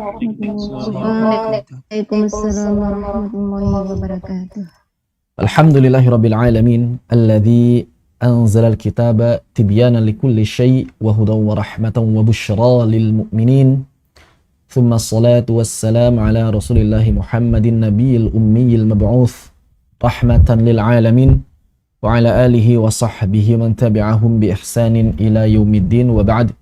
Waalaikumsalam warahmatullahi wabarakatuh. Alhamdulillahirabbil alamin alladzi anzalal kitaba tibyanan likulli syai' wa hudan wa rahmatan wa busyra lil mu'minin. Thumma assalatu wassalamu ala Rasulillahi Muhammadin nabiyil ummiyil mab'uts rahmatan lil alamin wa ala alihi wa sahbihi man tabi'ahum bi ihsanin ila yaumiddin wa ba'd.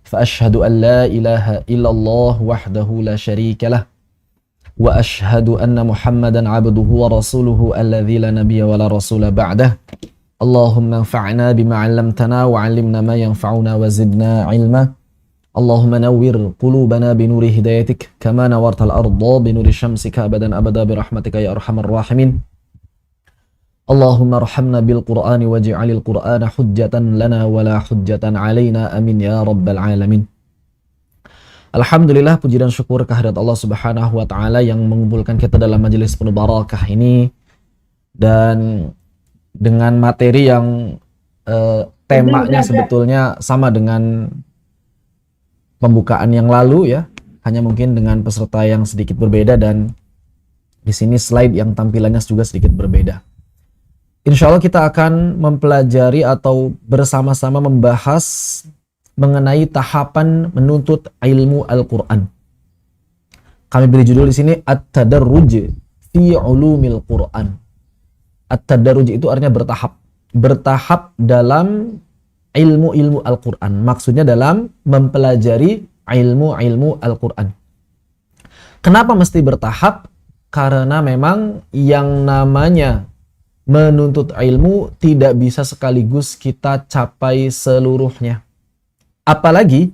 Fa asyhadu an la ilaha illallah wahdahu la syarika lah wa asyhadu anna Muhammadan abduhu wa rasuluhu alladzi la nabiyya wa la rasula ba'dah. Allahumma anfa'na bima 'allamtana wa 'allimna ma yanfa'una wa zidna 'ilma. Allahumma nawwir qulubana bi nuri hidayatik kama nawartal arda bi nuri syamsika abadan abada bi rahmatika ya arhamar rahimin. Allahumma arhamna bil Qur'ani waj'alil Qur'ana hujjatan lana wa la hujjatan 'alaina amin ya rabbal alamin. Alhamdulillah, puji dan syukur kehadirat Allah Subhanahu wa taala yang mengumpulkan kita dalam majelis penuh barakah ini, dan dengan materi yang temanya sebetulnya sama dengan pembukaan yang lalu ya, hanya mungkin dengan peserta yang sedikit berbeda, dan di sini slide yang tampilannya juga sedikit berbeda. Insya Allah kita akan mempelajari atau bersama-sama membahas mengenai tahapan menuntut ilmu Al-Quran. Kami beri judul di sini At-Tadarruj fi Ulumil Quran. At-Tadarruj itu artinya bertahap. Bertahap dalam ilmu-ilmu Al-Quran. Maksudnya dalam mempelajari ilmu-ilmu Al-Quran. Kenapa mesti bertahap? Karena memang yang namanya menuntut ilmu tidak bisa sekaligus kita capai seluruhnya. Apalagi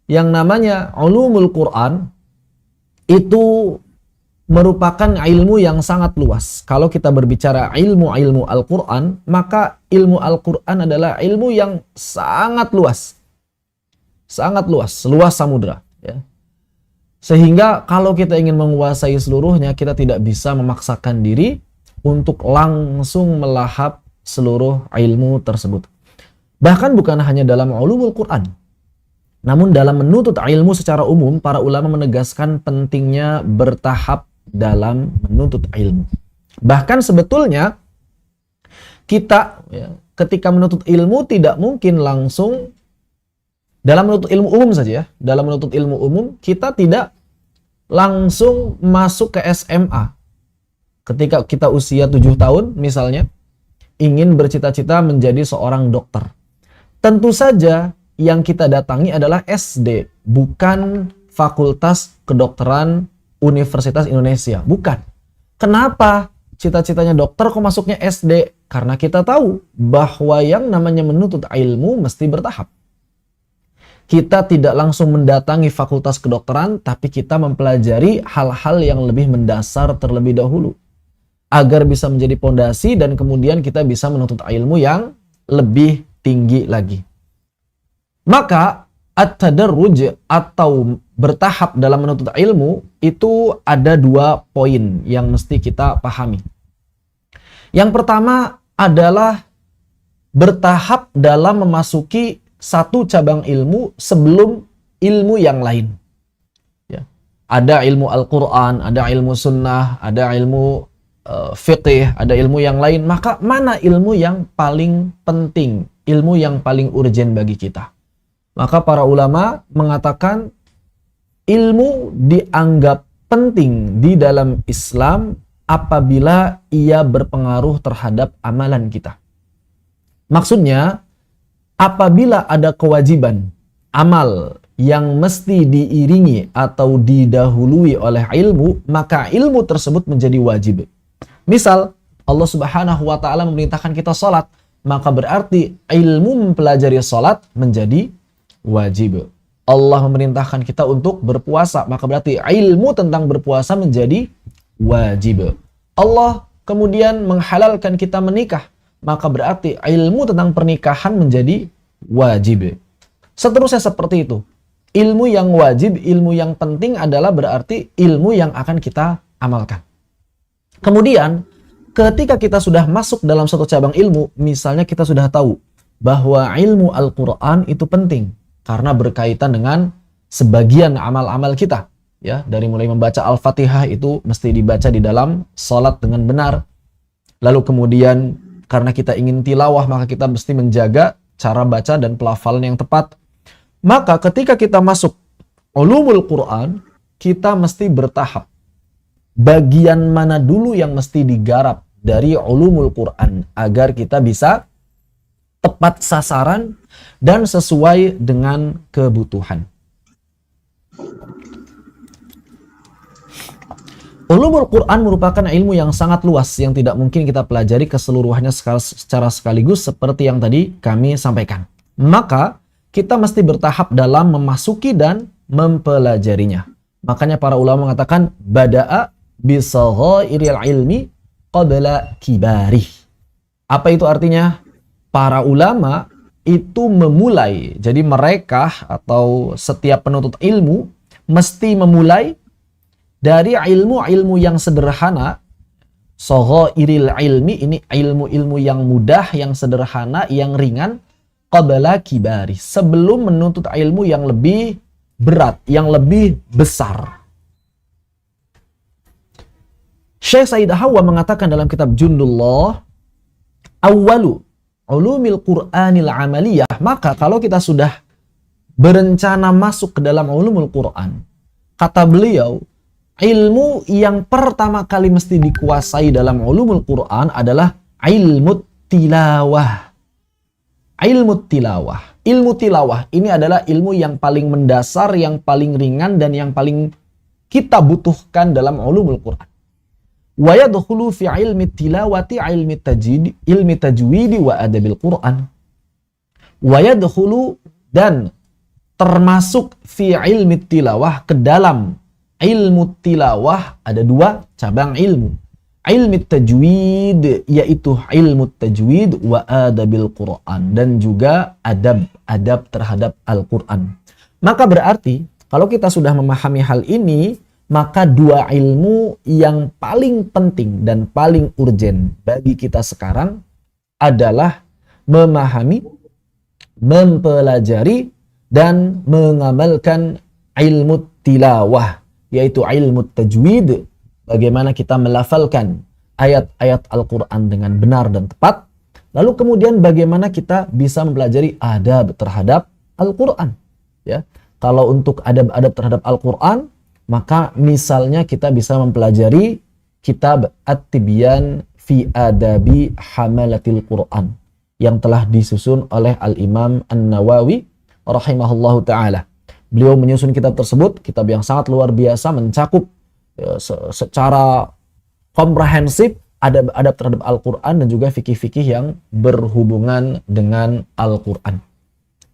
yang namanya ulumul Quran itu merupakan ilmu yang sangat luas. Kalau kita berbicara ilmu-ilmu Al-Quran, maka ilmu Al-Quran adalah ilmu yang sangat luas. Sangat luas, luas samudra. Ya. Sehingga kalau kita ingin menguasai seluruhnya, kita tidak bisa memaksakan diri untuk langsung melahap seluruh ilmu tersebut. Bahkan bukan hanya dalam ulumul Quran, namun dalam menuntut ilmu secara umum, para ulama menegaskan pentingnya bertahap dalam menuntut ilmu. Bahkan sebetulnya kita ketika menuntut ilmu tidak mungkin langsung dalam menuntut ilmu umum saja ya. Dalam menuntut ilmu umum kita tidak langsung masuk ke SMA. Ketika kita usia 7 tahun misalnya ingin bercita-cita menjadi seorang dokter. Tentu saja yang kita datangi adalah SD, bukan Fakultas Kedokteran Universitas Indonesia. Bukan. Kenapa cita-citanya dokter kok masuknya SD? Karena kita tahu bahwa yang namanya menuntut ilmu mesti bertahap. Kita tidak langsung mendatangi Fakultas Kedokteran, tapi kita mempelajari hal-hal yang lebih mendasar terlebih dahulu. Agar bisa menjadi pondasi dan kemudian kita bisa menuntut ilmu yang lebih tinggi lagi. Maka at-tadarruj atau bertahap dalam menuntut ilmu itu ada 2 poin yang mesti kita pahami. Yang pertama adalah bertahap dalam memasuki satu cabang ilmu sebelum ilmu yang lain. Ya. Ada ilmu Al-Quran, ada ilmu sunnah, ada ilmu fiqih, ada ilmu yang lain, maka mana ilmu yang paling penting, ilmu yang paling urgen bagi kita? Maka para ulama mengatakan ilmu dianggap penting di dalam Islam apabila ia berpengaruh terhadap amalan kita. Maksudnya, apabila ada kewajiban amal yang mesti diiringi atau didahului oleh ilmu, maka ilmu tersebut menjadi wajib. Misal, Allah Subhanahu wa taala memerintahkan kita salat, maka berarti ilmu mempelajari salat menjadi wajib. Allah memerintahkan kita untuk berpuasa, maka berarti ilmu tentang berpuasa menjadi wajib. Allah kemudian menghalalkan kita menikah, maka berarti ilmu tentang pernikahan menjadi wajib. Seterusnya seperti itu. Ilmu yang wajib, ilmu yang penting adalah berarti ilmu yang akan kita amalkan. Kemudian, ketika kita sudah masuk dalam satu cabang ilmu, misalnya kita sudah tahu bahwa ilmu Al-Quran itu penting karena berkaitan dengan sebagian amal-amal kita. ya, dari mulai membaca Al-Fatihah itu mesti dibaca di dalam salat dengan benar. Lalu kemudian karena kita ingin tilawah, maka kita mesti menjaga cara baca dan pelafalan yang tepat. Maka ketika kita masuk ulumul Quran, kita mesti bertahap. Bagian mana dulu yang mesti digarap dari ulumul Quran agar kita bisa tepat sasaran dan sesuai dengan kebutuhan. Ulumul Quran merupakan ilmu yang sangat luas yang tidak mungkin kita pelajari keseluruhannya secara sekaligus seperti yang tadi kami sampaikan. Maka kita mesti bertahap dalam memasuki dan mempelajarinya. Makanya para ulama mengatakan bada'a bisaghairil ilmi qabla kibarih. Apa itu artinya? Para ulama itu memulai. Jadi mereka atau setiap penuntut ilmu mesti memulai dari ilmu-ilmu yang sederhana. Saghairil ilmi, ini ilmu-ilmu yang mudah, yang sederhana, yang ringan, qabla kibari, sebelum menuntut ilmu yang lebih berat, yang lebih besar. Syekh Said Hawa mengatakan dalam kitab Jundullah, awwalu ulumil Qur'anil amaliyah, maka kalau kita sudah berencana masuk ke dalam ulumul Quran, kata beliau, ilmu yang pertama kali mesti dikuasai dalam ulumul Quran adalah ilmu tilawah. Ilmu tilawah. Ilmu tilawah ini adalah ilmu yang paling mendasar, yang paling ringan, dan yang paling kita butuhkan dalam ulumul Quran. Wa yadkhulu fi ilmi tilawati ilmi tajwidi wa adabil Quran. Wa yadkhulu, dan termasuk fi ilmi tilawah, ke dalam ilmu tilawah ada dua cabang ilmu. Ilmu tajwid, yaitu ilmu tajwid, wa adabil Quran, dan juga adab terhadap Al-Quran. Maka berarti kalau kita sudah memahami hal ini, maka dua ilmu yang paling penting dan paling urgen bagi kita sekarang adalah memahami, mempelajari, dan mengamalkan ilmu tilawah, yaitu ilmu tajwid, bagaimana kita melafalkan ayat-ayat Al-Quran dengan benar dan tepat. Lalu kemudian bagaimana kita bisa mempelajari adab terhadap Al-Quran. Ya, kalau untuk adab-adab terhadap Al-Quran, maka misalnya kita bisa mempelajari kitab At-Tibyan fi Adabi Hamalatil Quran yang telah disusun oleh Al-Imam An-Nawawi rahimahullahu ta'ala. Beliau menyusun kitab tersebut, kitab yang sangat luar biasa, mencakup secara komprehensif adab-adab terhadap Al-Quran dan juga fikih-fikih yang berhubungan dengan Al-Quran.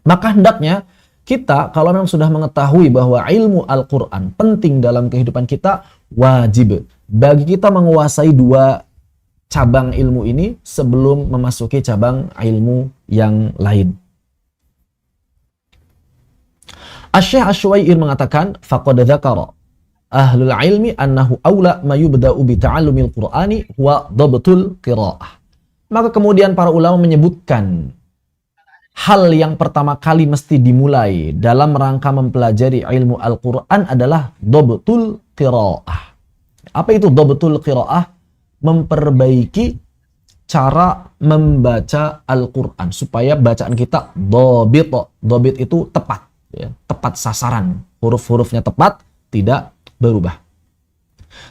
Maka hendaknya kita, kalau memang sudah mengetahui bahwa ilmu Al-Quran penting dalam kehidupan kita, wajib bagi kita menguasai dua cabang ilmu ini sebelum memasuki cabang ilmu yang lain. Asy-Syaikh Asy-Syuwair mengatakan, faqad dzakara ahlul ilmi annahu aula ma yubda'u bi ta'allumil Qur'ani wa dhabtul qiraah. Maka kemudian para ulama menyebutkan hal yang pertama kali mesti dimulai dalam rangka mempelajari ilmu Al-Quran adalah dhabtul qiraah. Apa itu dhabtul qiraah? Memperbaiki cara membaca Al-Quran supaya bacaan kita dhabit. Dhabit itu tepat. Ya, tepat sasaran, huruf-hurufnya tepat, tidak berubah.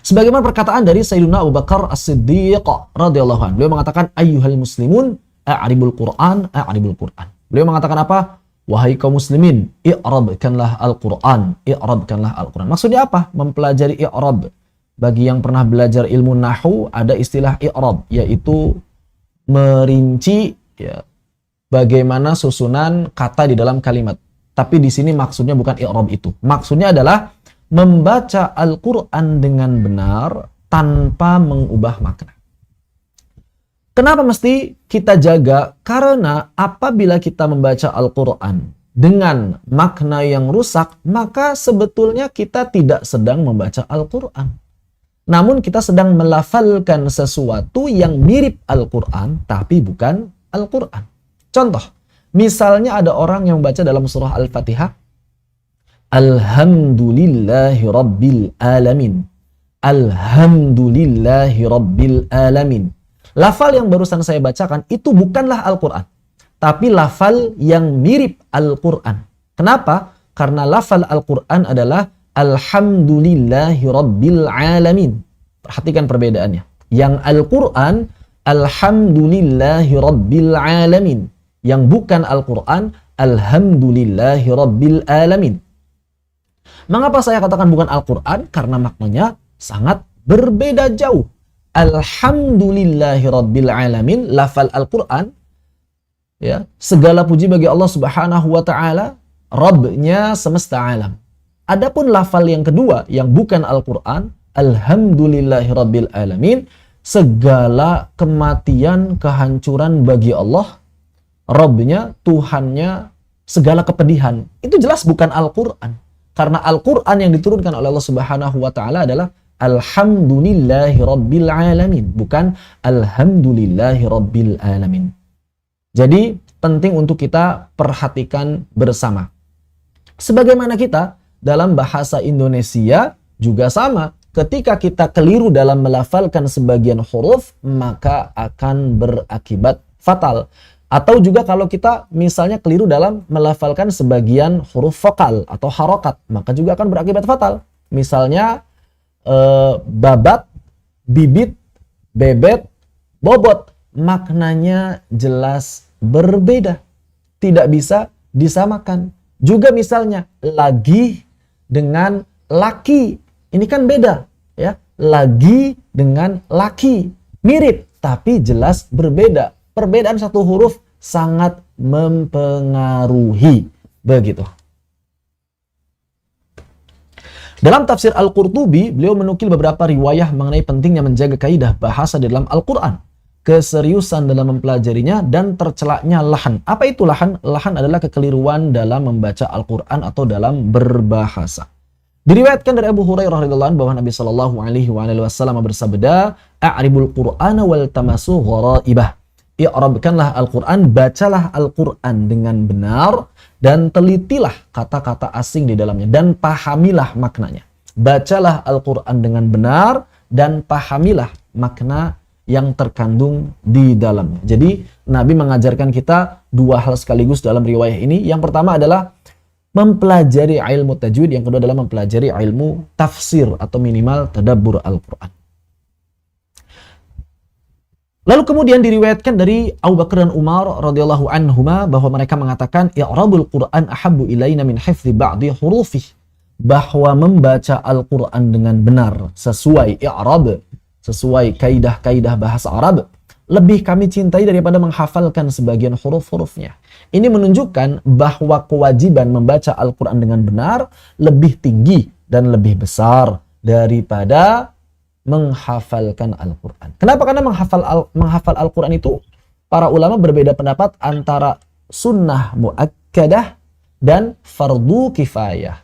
Sebagaimana perkataan dari Sayyidina Abu Bakar As-Siddiq radhiyallahu anhu, beliau mengatakan, ayyuhal muslimun a'ribul Qur'an, a'ribul Qur'an. Beliau mengatakan apa? Wahai kaum muslimin, i'rabkanlah Al-Quran, i'rabkanlah Al-Quran. Maksudnya apa? Mempelajari i'rab. Bagi yang pernah belajar ilmu nahwu, ada istilah i'rab, yaitu merinci ya, bagaimana susunan kata di dalam kalimat. Tapi di sini maksudnya bukan i'rab itu. Maksudnya adalah membaca Al-Quran dengan benar tanpa mengubah makna. Kenapa mesti kita jaga? Karena apabila kita membaca Al-Quran dengan makna yang rusak, maka sebetulnya kita tidak sedang membaca Al-Quran. Namun kita sedang melafalkan sesuatu yang mirip Al-Quran, tapi bukan Al-Quran. Contoh, misalnya ada orang yang membaca dalam surah Al-Fatihah, Alhamdulillahi Rabbil Alamin. Alhamdulillahi Rabbil Alamin. Lafal yang barusan saya bacakan itu bukanlah Al-Quran, tapi lafal yang mirip Al-Quran. Kenapa? Karena lafal Al-Quran adalah Alhamdulillahi Rabbil Alamin. Perhatikan perbedaannya. Yang Al-Quran, Alhamdulillahi Rabbil Alamin. Yang bukan Al-Quran, Alhamdulillahi Rabbil Alamin. Mengapa saya katakan bukan Al-Quran? Karena maknanya sangat berbeda jauh. Alhamdulillahi Rabbil Alamin, lafal Al-Quran, ya, segala puji bagi Allah Subhanahu wa Ta'ala, Rabbnya semesta alam. Adapun lafal yang kedua yang bukan Al-Quran, Alhamdulillahi Rabbil Alamin, segala kematian, kehancuran bagi Allah, Rabbnya, Tuhannya, segala kepedihan. Itu jelas bukan Al-Quran. Karena Al-Quran yang diturunkan oleh Allah Subhanahu wa Ta'ala adalah Alhamdulillahi Rabbil Alamin, bukan Alhamdulillahi Rabbil Alamin. Jadi penting untuk kita perhatikan bersama. Sebagaimana kita dalam bahasa Indonesia juga sama. Ketika kita keliru dalam melafalkan sebagian huruf, maka akan berakibat fatal. Atau juga kalau kita misalnya keliru dalam melafalkan sebagian huruf vokal atau harokat, maka juga akan berakibat fatal. Misalnya babat, bibit, bebet, bobot, maknanya jelas berbeda, tidak bisa disamakan. Juga misalnya lagi dengan laki, ini kan beda, ya. Lagi dengan laki mirip tapi jelas berbeda. Perbedaan satu huruf sangat mempengaruhi, begitu. Dalam tafsir Al-Qurtubi, beliau menukil beberapa riwayah mengenai pentingnya menjaga kaidah bahasa di dalam Al-Quran, keseriusan dalam mempelajarinya, dan tercelaknya lahan. Apa itu lahan? Lahan adalah kekeliruan dalam membaca Al-Quran atau dalam berbahasa. Diriwayatkan dari Abu Hurairah radhiyallahu anhu bahwa Nabi Shallallahu alaihi wasallam bersabda, "A'ribul Qur'ana wal tamasu gharaibah." I'rabkanlah Al-Quran, bacalah Al-Quran dengan benar, dan telitilah kata-kata asing di dalamnya, dan pahamilah maknanya. Bacalah Al-Quran dengan benar, dan pahamilah makna yang terkandung di dalamnya. Jadi, Nabi mengajarkan kita dua hal sekaligus dalam riwayah ini. Yang pertama adalah mempelajari ilmu tajwid, yang kedua adalah mempelajari ilmu tafsir atau minimal tadabbur Al-Quran. Lalu kemudian diriwayatkan dari Abu Bakar dan Umar radhiyallahu anhuma bahwa mereka mengatakan i'rabul Qur'an ahabbu ilaina min hifdzi ba'di hurufih, bahwa membaca Al-Qur'an dengan benar sesuai i'rab, sesuai kaidah-kaidah bahasa Arab, lebih kami cintai daripada menghafalkan sebagian huruf-hurufnya. Ini menunjukkan bahwa kewajiban membaca Al-Qur'an dengan benar lebih tinggi dan lebih besar daripada menghafalkan Al-Quran. Kenapa? Karena menghafal Al-Quran itu para ulama berbeda pendapat antara sunnah muakkadah dan fardu kifayah.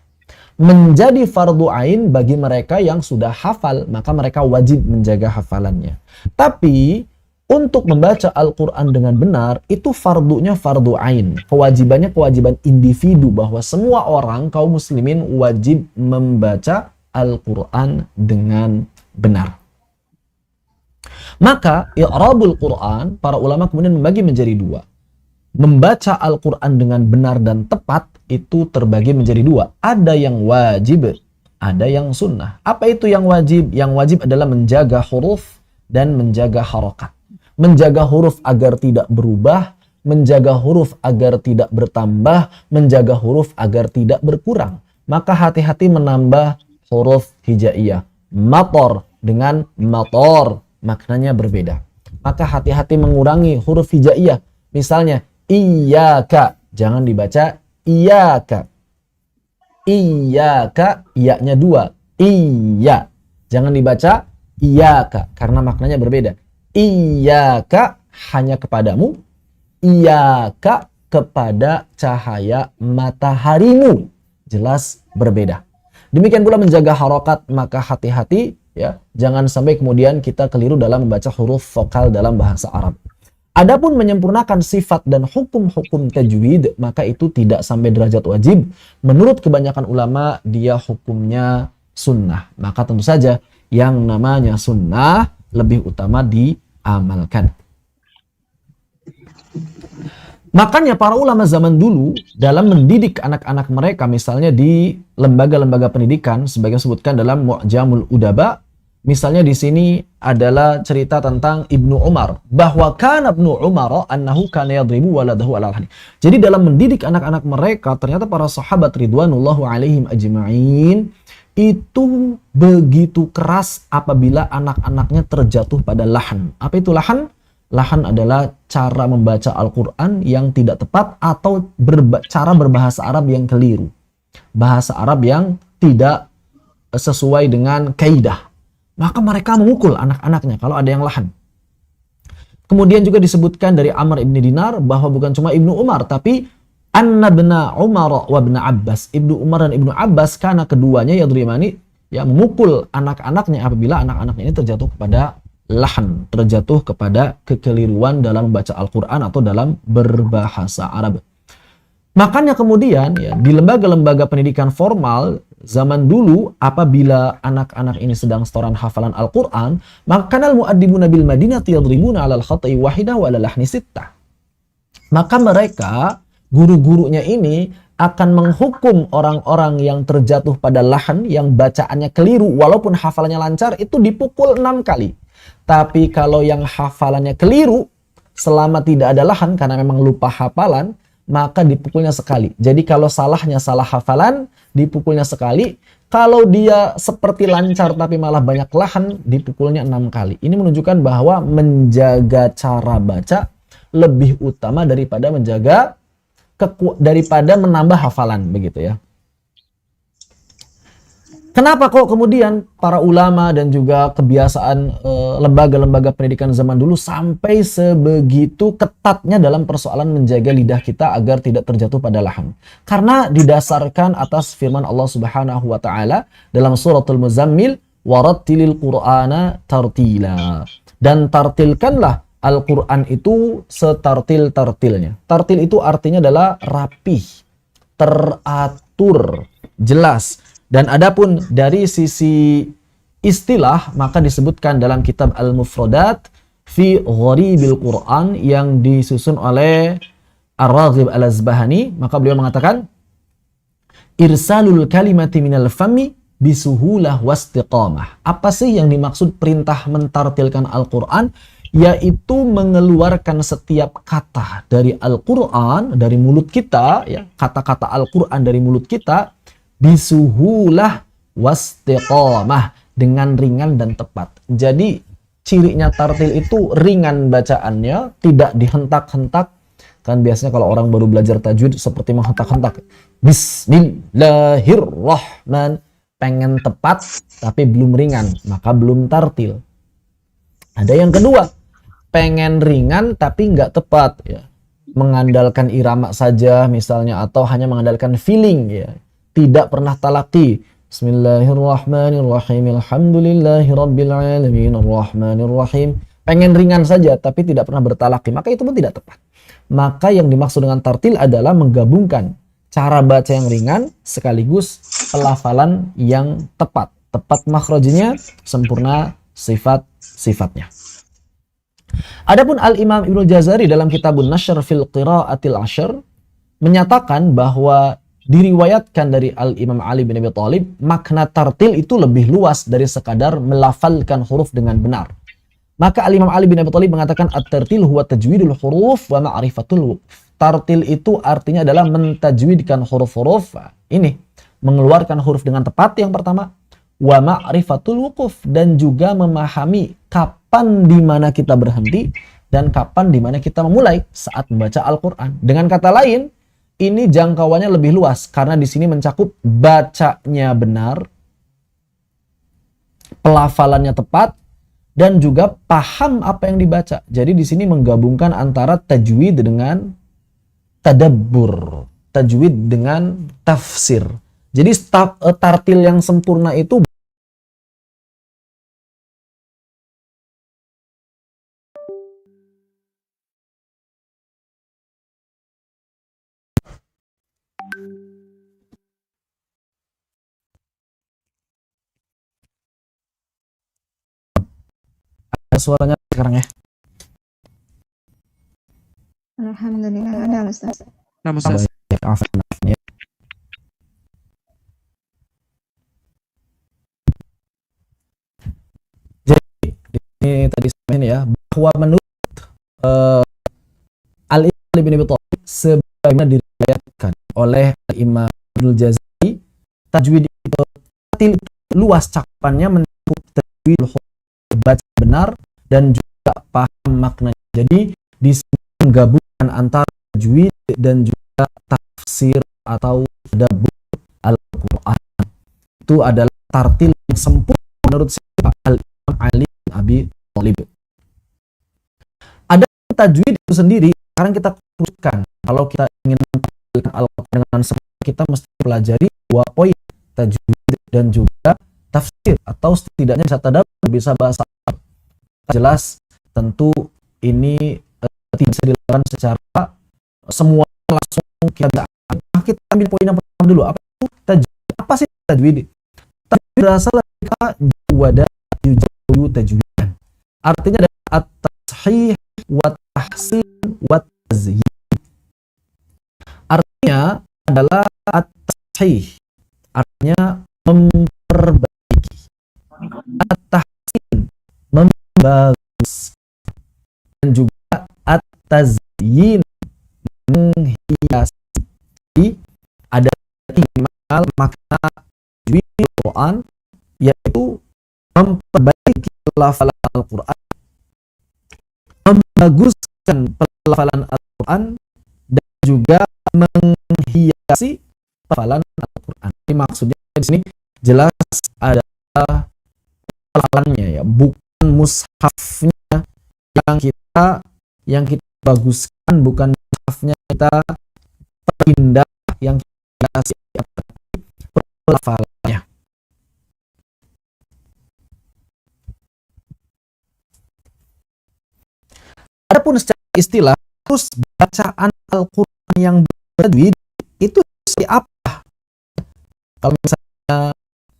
Menjadi fardu ain bagi mereka yang sudah hafal, maka mereka wajib menjaga hafalannya. Tapi untuk membaca Al-Quran dengan benar, itu fardunya fardu ain. Kewajibannya kewajiban individu, bahwa semua orang kaum muslimin wajib membaca Al-Quran dengan benar. Maka i'rabul Quran, para ulama kemudian membagi menjadi dua. Membaca Al-Quran dengan benar dan tepat itu terbagi menjadi dua. Ada yang wajib, ada yang sunnah. Apa itu yang wajib? Yang wajib adalah menjaga huruf dan menjaga harokat. Menjaga huruf agar tidak berubah, menjaga huruf agar tidak bertambah, menjaga huruf agar tidak berkurang. Maka hati-hati menambah huruf hijaiyah. Mator dengan mator, maknanya berbeda. Maka hati-hati mengurangi huruf hijaiyah. Misalnya, iyyaka, jangan dibaca iyyaka. Iyyaka, iya-nya dua. Iya, jangan dibaca iyyaka, karena maknanya berbeda. Iyyaka, hanya kepadamu. Iyyaka, kepada cahaya mataharimu. Jelas berbeda. Demikian pula menjaga harokat, maka hati-hati, ya, jangan sampai kemudian kita keliru dalam membaca huruf vokal dalam bahasa Arab. Adapun menyempurnakan sifat dan hukum-hukum tajwid, maka itu tidak sampai derajat wajib. Menurut kebanyakan ulama, dia hukumnya sunnah. Maka tentu saja yang namanya sunnah lebih utama diamalkan. Makanya para ulama zaman dulu dalam mendidik anak-anak mereka, misalnya di lembaga-lembaga pendidikan, sebagai sebutkan dalam Mu'jamul Udaba, misalnya di sini adalah cerita tentang Ibnu Umar, bahwa kana Ibnu Umar annahu kana yadribu waladahu ala al-hani. Jadi dalam mendidik anak-anak mereka, ternyata para sahabat ridwanullahu alaihim ajma'in itu begitu keras apabila anak-anaknya terjatuh pada lahan. Apa itu lahan? Lahan adalah cara membaca Al-Quran yang tidak tepat atau cara berbahasa Arab yang keliru. Bahasa Arab yang tidak sesuai dengan kaidah. Maka mereka memukul anak-anaknya kalau ada yang lahan. Kemudian juga disebutkan dari Amr ibn Dinar bahwa bukan cuma Ibnu Umar, tapi Anna bna Umar wa bna Abbas. Ibnu Umar dan Ibnu Abbas, karena keduanya yadrimani, ya, memukul anak-anaknya apabila anak-anaknya ini terjatuh kepada lahan, terjatuh kepada kekeliruan dalam membaca Al-Quran atau dalam berbahasa Arab. Makanya kemudian ya, di lembaga-lembaga pendidikan formal zaman dulu, apabila anak-anak ini sedang setoran hafalan Al-Quran, maka kanal mu'addibuna bil madinati yadribuna alal khata'i wahidah wa alal lahni sittah. Maka mereka, guru-gurunya ini akan menghukum orang-orang yang terjatuh pada lahan, yang bacaannya keliru walaupun hafalannya lancar, itu dipukul 6 kali. Tapi kalau yang hafalannya keliru, selama tidak ada lahan karena memang lupa hafalan, maka dipukulnya sekali. Jadi kalau salahnya salah hafalan, dipukulnya sekali. Kalau dia seperti lancar tapi malah banyak lahan, dipukulnya 6 kali. Ini menunjukkan bahwa menjaga cara baca lebih utama daripada daripada menambah hafalan, begitu ya. Kenapa kok kemudian para ulama dan juga kebiasaan lembaga-lembaga pendidikan zaman dulu sampai sebegitu ketatnya dalam persoalan menjaga lidah kita agar tidak terjatuh pada lahan? Karena didasarkan atas firman Allah Subhanahu wa taala dalam suratul Muzammil, warattilil Qur'ana tartila. Dan tartilkanlah Al-Qur'an itu setartil-tartilnya. Tartil itu artinya adalah rapih, teratur, jelas. Dan adapun dari sisi istilah, maka disebutkan dalam kitab Al-Mufradat fi Gharibil Quran yang disusun oleh Ar-Raghib Al-Azbahani, maka beliau mengatakan irsalul kalimati minal fami bisuhulah wastiqamah. Apa sih yang dimaksud perintah mentartilkan Al-Quran? Yaitu mengeluarkan setiap kata dari Al-Quran, dari mulut kita, ya, kata-kata Al-Quran dari mulut kita, bisuhulah wastiqamah, dengan ringan dan tepat. Jadi cirinya tartil itu ringan bacaannya, tidak dihentak-hentak. Kan biasanya kalau orang baru belajar tajwid seperti menghentak-hentak. Bismillahirrahman, pengen tepat tapi belum ringan, maka belum tartil. Ada yang kedua, pengen ringan tapi nggak tepat, ya, mengandalkan irama saja misalnya, atau hanya mengandalkan feeling, ya, tidak pernah talaqi. Bismillahirrahmanirrahim, alhamdulillahirrabbilalamin, arrahmanirrahim. Pengen ringan saja tapi tidak pernah bertalaqi, maka itu pun tidak tepat. Maka yang dimaksud dengan tartil adalah menggabungkan cara baca yang ringan sekaligus pelafalan yang tepat. Tepat makhrajnya, sempurna sifat-sifatnya. Adapun Al-Imam Ibnul Jazari dalam kitabun Nashr fil Qira'atil Ashr menyatakan bahwa diriwayatkan dari Al-Imam Ali bin Abi Thalib, makna tartil itu lebih luas dari sekadar melafalkan huruf dengan benar. Maka Al-Imam Ali bin Abi Thalib mengatakan at-tartil huwa tajwidul huruf wa ma'rifatul wuquf. Tartil itu artinya adalah mentajwidkan huruf-huruf ini, mengeluarkan huruf dengan tepat yang pertama, wa ma'rifatul wuquf, dan juga memahami kapan di mana kita berhenti dan kapan di mana kita memulai saat membaca Al-Qur'an. Dengan kata lain, ini jangkauannya lebih luas karena di sini mencakup bacanya benar, pelafalannya tepat, dan juga paham apa yang dibaca. Jadi di sini menggabungkan antara tajwid dengan tadabbur, tajwid dengan tafsir. Jadi tartil yang sempurna itu suaranya sekarang ya? Alhamdulillah ada Ustaz. Baik, afwan ya. Jadi ini tadi ini ya, bahwa menurut Al-Imam Ibn Abi Thalib sebagaimana diriwayatkan oleh Imam Ibnul Jazari, tajwid itu luas cakupannya, mencakup tajwid baca benar dan juga paham maknanya. Jadi di sini menggabungkan antara tajwid dan juga tafsir atau tadabbur Al-Qur'an. Itu adalah tartil yang sempurna menurut Al-Imam Ali bin Abi Thalib. Ada tajwid itu sendiri. Sekarang kita khususkan, kalau kita ingin menampilkan Al-Quran dengan sempurna, kita mesti pelajari 2 poin, tajwid dan juga tafsir, atau setidaknya bisa tadabbur, bisa bahasa Arab. Jelas tentu ini tidak bisa dilakukan secara semua langsung kita ambil poin yang pertama dulu. Apa itu tajwid? Apa sih tajwid? Tajwid berasal dari kata jawada yujawidu tajwidan. Artinya adalah at-tashih wa tahsin wa tazyin. Artinya adalah at-tashih, artinya memperbaiki, at-tahsin membagus, dan juga at-tazyin menghiasi. Jadi ada minimal makna tajwid Quran, yaitu memperbaiki pelafalan Al-Quran, membaguskan pelafalan Al-Quran, dan juga menghiasi pelafalan Al-Quran. Ini maksudnya di sini jelas ada pelafalannya ya, bukan mushafnya yang kita baguskan, bukan mushafnya kita pindah, yang kita hiasi, pelafalannya. Adapun secara istilah, terus bacaan Al-Quran yang bertajwid itu seperti apa? Kalau misalnya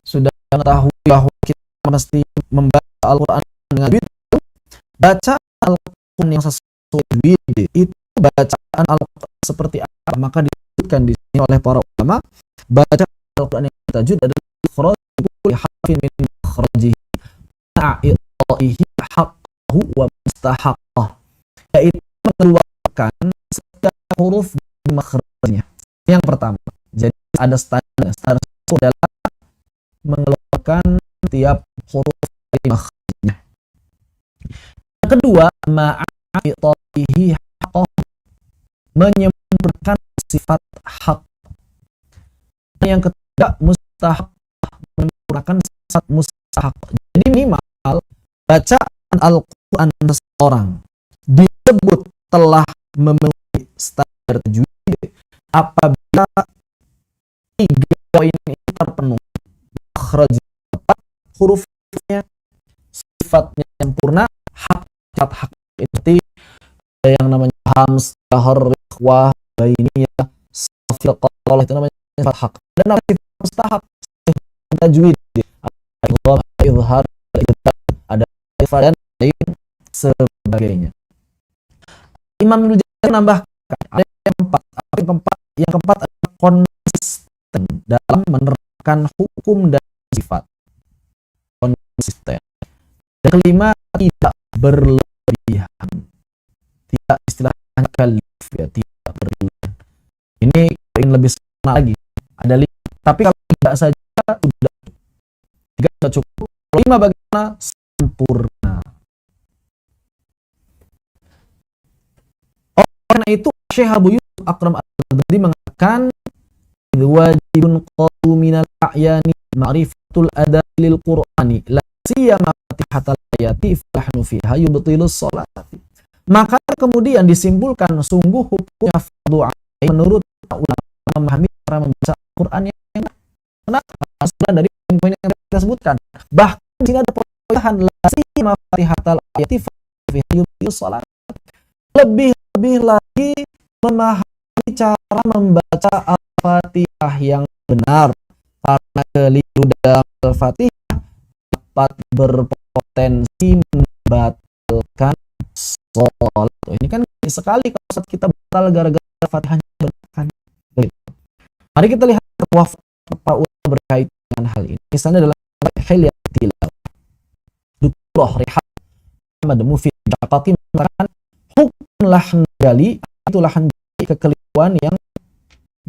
sudah mengetahui bahwa kita mesti membaca Al-Quran dengan tajwid, baca Al-Quran yang sesuai tajwid itu bacaan Al-Quran seperti apa? Maka disebutkan di sini oleh para ulama, baca Al-Quran yang tajwid adalah ikhraj kulli harfin min makhrajihi ma'i'tihi haqqahu wa mustahaqqah, yaitu mengeluarkan setiap huruf dari makhrajnya. Yang pertama, jadi ada standar itu adalah mengeluarkan setiap huruf dari makhrajnya. Yang kedua, ma'i'tihi haqqahu, menyempurnakan sifat hak. Yang ketiga, mustahaq, menyempurnakan sifat mustahaq. Jadi minimal bacaan Al-Quran seseorang disebut telah memenuhi standar tajwid apabila 3 poin ini terpenuhi: makhraj tepat, hurufnya, sifatnya sempurna, hak itu yang namanya hams, jahar, rikhwah, bainiyah, safil, qalalah, itu namanya sifat hak. Dan namanya sifat mustahaq, sifat tajwid, ada izhar, ada sifat dan lain sebagainya. Imam Ibnu Jazari menambahkan ada yang keempat adalah konsisten dalam menerapkan hukum dan sifat. Konsisten. Dan kelima, tidak berlebihan. Tidak istilahnya kalif ya, tidak berlebihan. Ini ingin lebih sempurna lagi. Ada 5. Tapi kalau tidak saja sudah 3 sudah cukup. 5 bagaimana? Sempurna. Karena itu Syekh Abu Yusuf Akram Al-Baghdadi mengatakan wajibun qadu minal a'yani ma'rifatul adai lil Qur'ani la siyama fatihatal ayati falahnu fiha yubtilus sholati. Maka kemudian disimpulkan sungguh hukumnya fardu ain menurut ulama memahami cara membaca Al-Quran yang benar. Kenapa? Karena dari poin yang kita sebutkan, bahkan di sini ada pertanyaan la siyama fatihatal ayati falahnu fiha yubtilus sholati. Lebih lagi memahami cara membaca Al-Fatihah yang benar, karena keliru dalam Al-Fatihah dapat berpotensi membatalkan sholat. Ini kan sekali kalau sholat kita batal gara-gara Fatihahnya berkah. Mari kita lihat para ulama berkaitan dengan hal ini. Misalnya dalam Hilyatul Tilawah, Dr. Rihab Muhammad Mufid Jaqaqi mengatakan hukum lahan jali itu lahan jali kekeliruan yang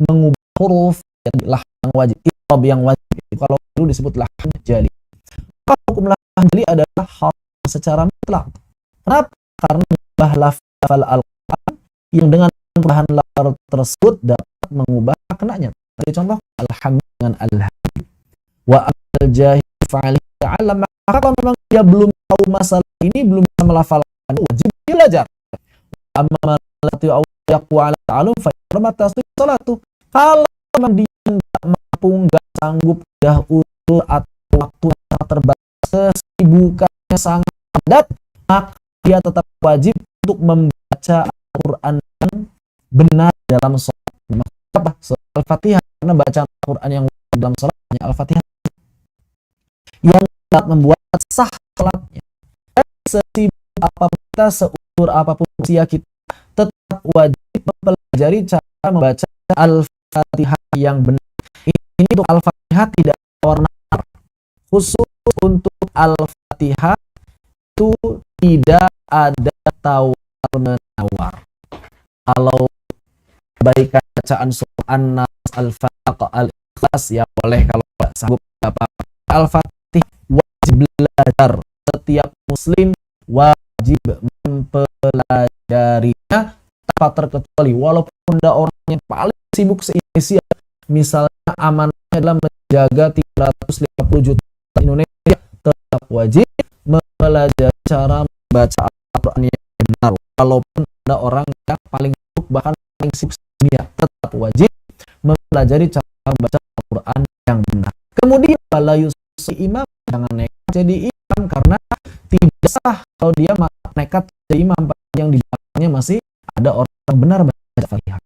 mengubah huruf lahan yang wajib, i'rab yang wajib. Kalau dulu disebut lahan jali. Maka hukum lahan jali adalah hal secara mutlak. Kenapa? Karena mengubah lafal Al-Quran yang dengan perubahan lafal tersebut dapat mengubah maknanya. Tadi contoh alhamdulillah dengan alhamdulillah. Wa al-jahil fa'alih ta'ala, maka kalau memang dia belum tahu masalah ini, belum bisa melafalkan, wajib dia belajar. Amma lati yaqwa 'ala ta'allum fa yarmata salatu. Kalau memang dia enggak mampu, enggak sanggup, dah utul atau waktu yang terbatas, kesibukannya sangat padat, maka dia tetap wajib untuk membaca Al-Quran yang benar dalam sholat. Maksudnya apa? Al-Fatihah, karena bacaan Al-Quran yang dalam sholat hanya Al-Fatihah yang dapat membuat sah sholatnya. Dan sesibuk apapun kita, seukur apapun usia kita, tetap wajib mempelajari cara membaca Al-Fatihah yang benar. Ini untuk Al-Fatihah tidak warna khusus untuk Al-Fatihah itu tidak ada tawar-menawar. Kalau kebaikan bacaan surah An-Nas, Al-Falaq, Al-Ikhlas ya boleh, kalau tidak sanggup apa. Al-Fatihah wajib belajar. Setiap muslim wajib mempelajarinya tanpa terkecuali. Walaupun ada orang yang paling sibuk se-Indonesia, misalnya amanahnya adalah menjaga 350 juta Indonesia, tetap wajib mempelajari cara membaca Al-Quran yang benar. Walaupun ada orang yang paling sibuk, bahkan paling sibuk dunia, tetap wajib mempelajari cara membaca Al-Quran yang benar. Kemudian wala yusi imam, jangan nekat jadi imam, karena tidak sah kalau dia nekat jadi imam yang di belakangnya masih ada orang yang benar baca Fatihah.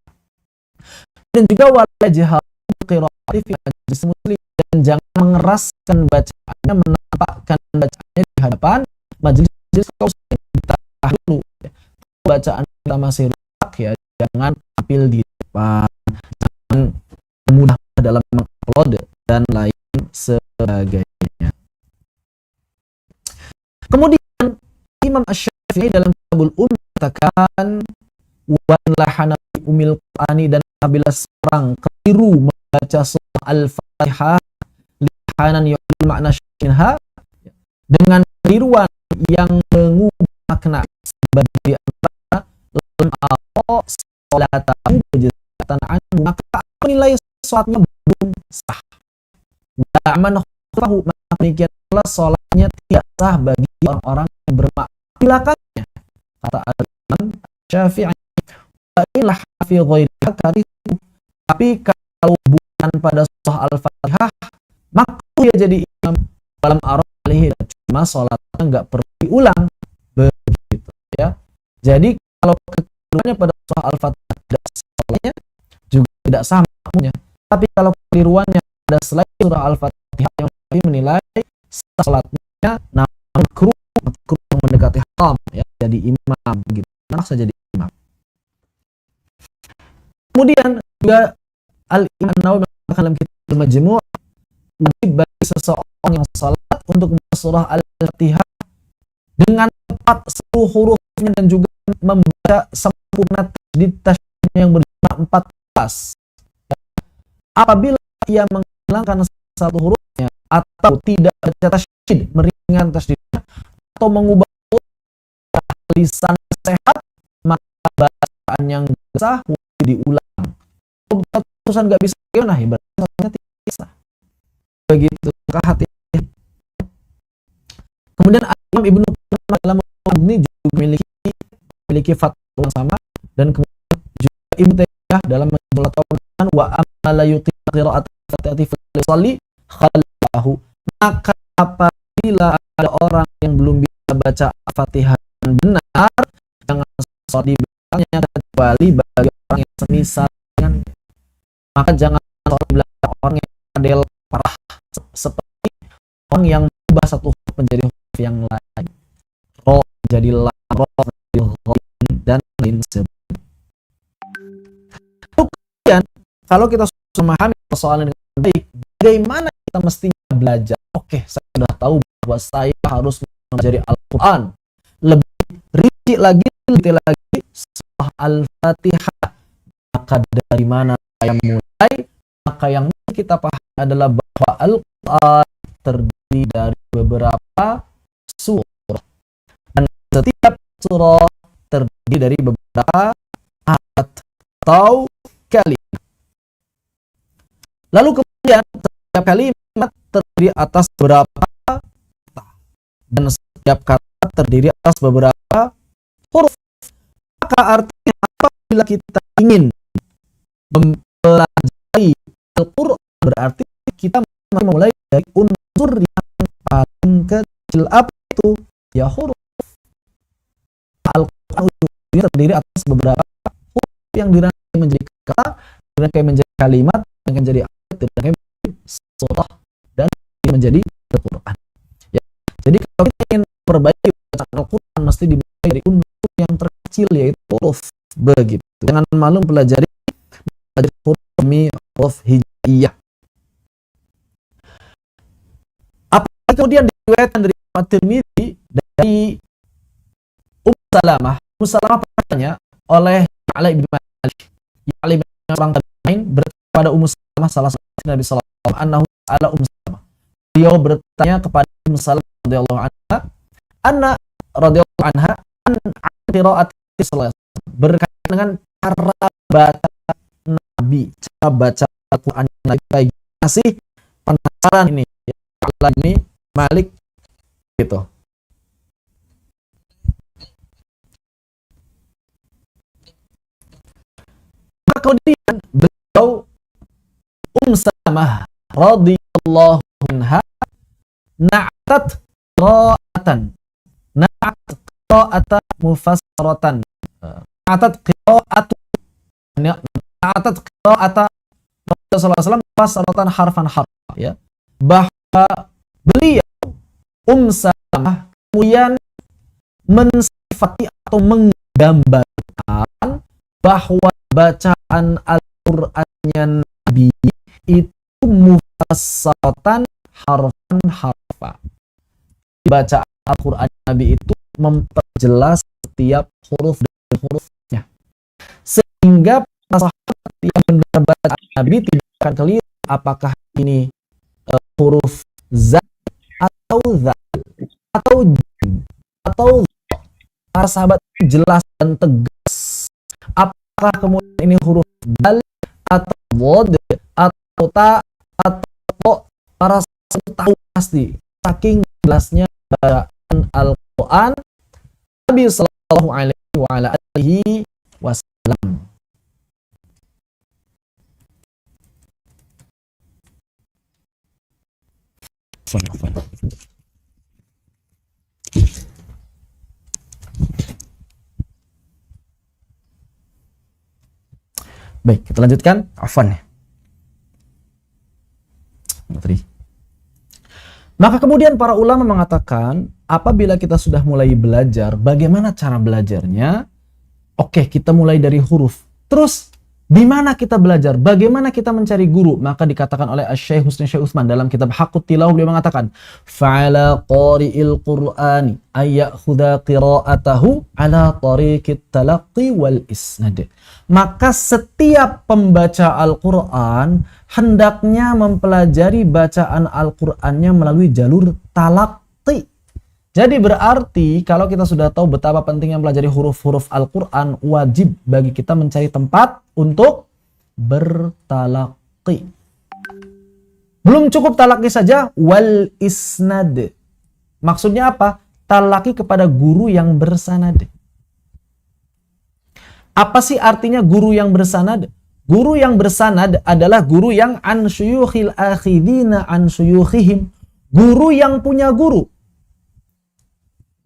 Dan juga wala jahal qiraati fi majlis muslim, dan jangan mengeraskan bacaannya, menampakkan bacaannya di hadapan majelis kaum muslimin. Ditahan dulu. Bacaan kita masih rusak ya, jangan tampil di depan, jangan mudah dalam mengupload dan lain sebagainya. Kemudian Imam Asy-Syafi'i dalam Kitabul mengatakan wan lahana umil Qur'ani, dan apabila seorang keliru membaca surah Al-Fatihah lihanan yu'il makna syinha, dengan keliruan yang mengubah makna sebagai antara lam aqo salatahu bajatan anhu, maka nilai salatnya belum sah. Da'man khafahu, maka demikianlah salatnya tidak sah bagi orang-orang yang bermakna belakangnya. Kata Imam Syafi'i, wa ilah fi ghairiha karitu, tapi kalau bukan pada surah Al-Fatihah maka dia jadi imam dalam arah alaihi, cuma salatnya enggak perlu diulang, begitu ya. Jadi kalau kekeliruannya pada surah Al-Fatihah tidak salatnya juga tidak sah makmumnya. Tapi kalau kekeliruannya pada selain surah Al-Fatihah, yang kami menilai salatnya namun makruh mendekati haram ya, jadi imam gitu. Masa jadi imam. Kemudian juga Al-Imam Nawawi mengatakan dalam kitab Al-Majmu', wajib bagi seseorang yang salat untuk membaca surah Al-Fatihah dengan tepat 10 hurufnya, dan juga membaca sempurna tasydid yang berjumlah 14. Apabila ia menghilangkan satu hurufnya atau tidak baca tasydid, meringan tasydidnya, atau mengubah lisan sehat, maka bacaan yang sah diulang. Kalau terusan nggak bisa, gimana? Bacanya tidak bisa. Begitu, maka hati-hati. Kemudian Imam Ibnu Qudamah dalam Mughni juga memiliki fatwa yang sama, dan kemudian juga Ibnu Taimiyah dalam Majmu'ul Fatawa wa amma la yuqim qira'at al-Fatihah fi sholli khalfahu, maka apabila ada orang yang belum bisa baca Al-Fatihah dengan benar, jangan sholat di belakangnya, kecuali bagi orang yang semisal dengan, maka jangan sholat di belakang orang yang adil parah, seperti orang yang berubah satu huruf menjadi huruf yang lain. Ro jadi lam, roh, jadi ghain, dan lain sebagainya. Kemudian kalau kita sudah memahami persoalan dengan baik, bagaimana kita mestinya belajar? Oke, saya sudah tahu bahwa saya harus mempelajari Al-Quran. Lebih rinci lagi, surah Al-Fatihah. Maka dari mana saya mulai? Maka yang kita pahami adalah bahwa Al-Quran terdiri dari beberapa surah. Dan setiap surah terdiri dari beberapa ayat atau kalimat. Lalu kemudian setiap kalimat terdiri atas beberapa kata. Dan setiap kata terdiri atas beberapa huruf. Maka artinya apabila kita ingin mempelajari Al-Quran, berarti kita memulai dari unsur yang paling kecil. Apa itu? Ya huruf. Al-Quran terdiri atas beberapa huruf yang dirangkai menjadi kata, dirangkai menjadi kalimat, dirangkai menjadi ayat, dirangkai menjadi surah, dan menjadi Al-Quran. Ya. Jadi kalau kita ingin memperbaiki bacaan Al-Quran, mesti dimulai dari unsur yang terkecil, yaitu huruf. Begitu. Jangan malu pelajari huruf demi huruf hijaiyah. Apalagi kemudian diriwayatkan dari At-Tirmidzi dari Salamah bertanya oleh Ya'la bin Malik. Ya'la bin orang lain bertanya kepada Salamah, salah satu Nabi sallallahu alaihi wasallam, annahu ala Salamah. Beliau bertanya kepada Salamah radhiyallahu anha, anna radhiyallahu anha an qiraat sallallahu alaihi wasallam, berkaitan dengan cara baca Nabi, cara baca Al-Qur'an Nabi. Baik, masih penasaran ini Ya'la bin Malik gitu. Kemudian beliau Salamah radhiyallahu anha na'atat qira'atan, na'atat qira'atan mufassaratan, na'atat qira'atu, na'atat qira'ata Rasulullah sallallahu alaihi wasallam mufassaratan harfan harfa, ya, bahwa beliau Salamah kemudian mensifati atau menggambarkan bahwa bacaan Al-Qur'annya Nabi itu mufassaratan harfan harfa. Bacaan Al-Qur'an Nabi itu memperjelas setiap huruf dan hurufnya, sehingga para sahabat yang mendengar bacaan Nabi tidak akan keliru apakah ini huruf za atau zal atau jim atau za. Para sahabat jelas dan tegas apakah kemudian ini huruf dal atau wad atau ta atau to. Para sahabat tahu pasti, saking jelasnya bacaan Al-Quran Nabi sallallahu alaihi wasallam. Baik, kita lanjutkan. Afwan. Maka kemudian para ulama mengatakan, apabila kita sudah mulai belajar, bagaimana cara belajarnya? Oke, kita mulai dari huruf. Terus, di mana kita belajar? Bagaimana kita mencari guru? Maka dikatakan oleh Syekh Husni Syekh Utsman dalam kitab Haqqut Tilawah, beliau mengatakan, fa'ala qari'il Qur'ani ayyakhudha qira'atahu ala tariqit talaqqi wal isnad. Maka setiap pembaca Al-Quran hendaknya mempelajari bacaan Al-Qurannya melalui jalur talaqi. Jadi berarti kalau kita sudah tahu betapa pentingnya mempelajari huruf-huruf Al-Quran, wajib bagi kita mencari tempat untuk bertalaqi. Belum cukup talaqi saja, wal isnad. Maksudnya apa? Talaqi kepada guru yang bersanad. Apa sih artinya guru yang bersanad? Guru yang bersanad adalah guru yang an syuyukhil akhidina an syuyukhihim. Guru yang punya guru.